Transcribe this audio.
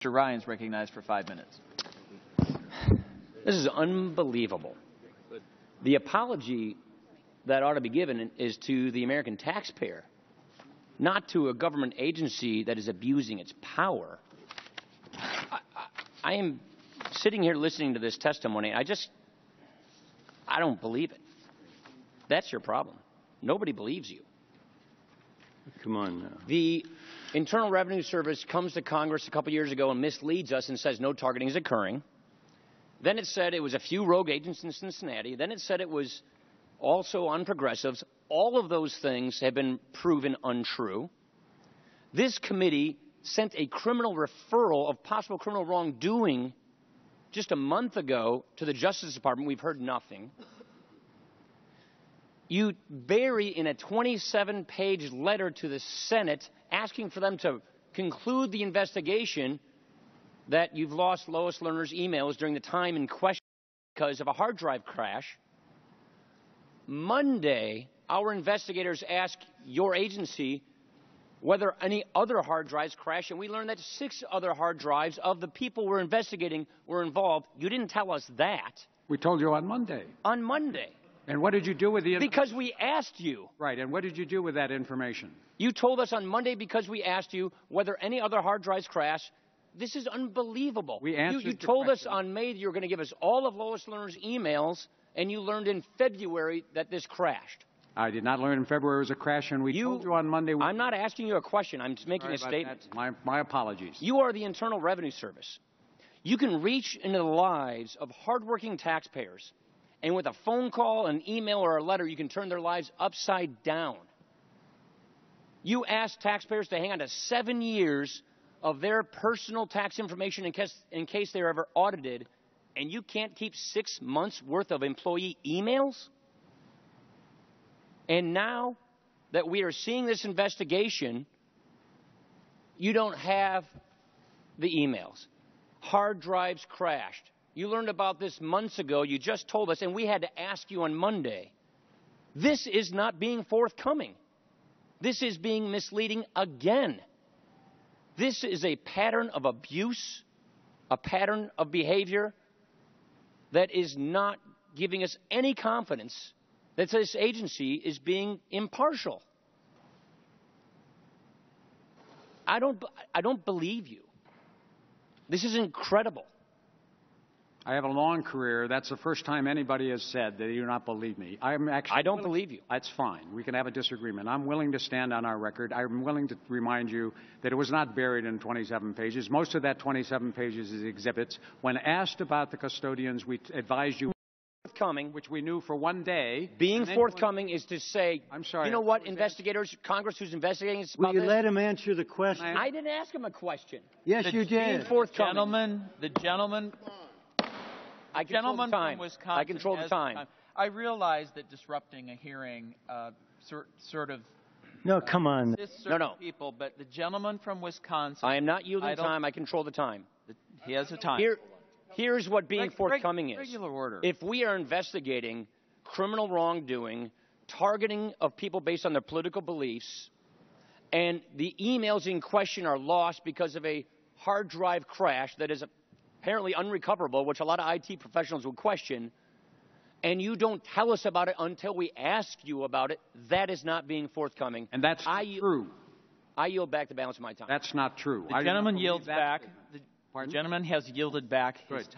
Mr. Ryan's recognized for 5 minutes. This is unbelievable. The apology that ought to be given is to the American taxpayer, not to a government agency that is abusing its power. I am sitting here listening to this testimony. I don't believe it. That's your problem. Nobody believes you. Come on now. The Internal Revenue Service comes to Congress a couple years ago and misleads us and says no targeting is occurring. Then it said it was a few rogue agents in Cincinnati. Then it said it was also on progressives. All of those things have been proven untrue. This committee sent a criminal referral of possible criminal wrongdoing just a month ago to the Justice Department. We've heard nothing. You bury in a 27-page letter to the Senate asking for them to conclude the investigation that you've lost Lois Lerner's emails during the time in question because of a hard drive crash. Monday, our investigators asked your agency whether any other hard drives crashed, and we learned that 6 other hard drives of the people we're investigating were involved. You didn't tell us that. We told you on Monday. On Monday. And what did you do with the information? Because we asked you. Right, and what did you do with that information? You told us on Monday because we asked you whether any other hard drives crashed. This is unbelievable. We answered you told us on May that you were going to give us all of Lois Lerner's emails, and you learned in February that this crashed. I did not learn in February it was a crash, and we told you on Monday. I'm not asking you a question. I'm just making a statement. My apologies. You are the Internal Revenue Service. You can reach into the lives of hardworking taxpayers, and with a phone call, an email, or a letter, you can turn their lives upside down. You ask taxpayers to hang on to 7 years of their personal tax information in case they're ever audited, and you can't keep 6 months' worth of employee emails? And now that we are seeing this investigation, you don't have the emails. Hard drives crashed. You learned about this months ago. You just told us, and we had to ask you on Monday. This is not being forthcoming. This is being misleading again. This is a pattern of abuse, a pattern of behavior that is not giving us any confidence that this agency is being impartial. I don't believe you. This is incredible. I have a long career. That's the first time anybody has said that they do not believe me. I don't believe you. That's fine. We can have a disagreement. I'm willing to stand on our record. I'm willing to remind you that it was not buried in 27 pages. Most of that 27 pages is exhibits. When asked about the custodians, we advised you forthcoming, which we knew for one day. Being forthcoming is to say, I'm sorry, you know what, investigators, Congress who's investigating this about Will you let him answer the question? I didn't ask him a question. Yes, you did. Being forthcoming. The gentleman from Wisconsin. I control the time. I realize that disrupting a hearing sort of no, come on. No. People, but the gentleman from Wisconsin. I am not yielding time. I control the time. He has the time. Here's what being forthcoming is. Regular order. If we are investigating criminal wrongdoing, targeting of people based on their political beliefs, and the emails in question are lost because of a hard drive crash that is apparently unrecoverable, which a lot of IT professionals would question, and you don't tell us about it until we ask you about it, that is not being forthcoming. And that's true. I yield back the balance of my time. That's not true. The gentleman yields back. The gentleman has yielded back his time.